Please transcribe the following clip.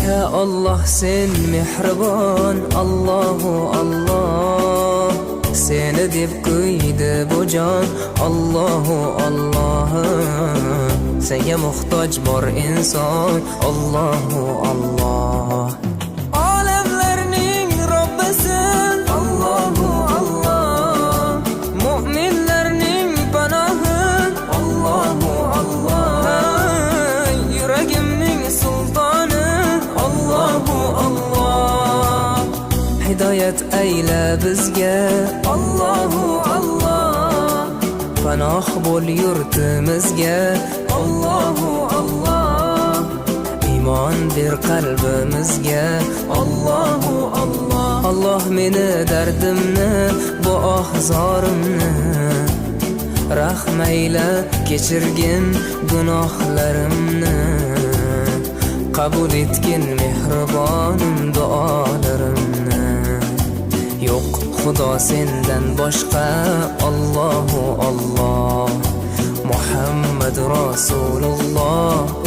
Ya Allah sen mehribon, Allahu Allah. Seni deb qo'ydi bu jon, Allahu Allah. Senga muhtoj bor inson, Allahu Allah. Olamlarning Robbisin, Allahu Allah. Mu'minlarning panohi, Allahu Allah. Yuragimning sultoni, Allahu Allah. Hidoyat ayla bizga, Allahu Allah. Panoh bo'l yurtimizga, Allahu Allah. Iymon ber qalbimizga, Allahu Allah. Allah meni dardimni, bu ohzorimni rahmayla kechirgin gunohlarimni. Qabul etgin mehribonim duolarimni. Yo'q Xudo sendan boshqa, Allahu Allah. Muhammad Rasululloh.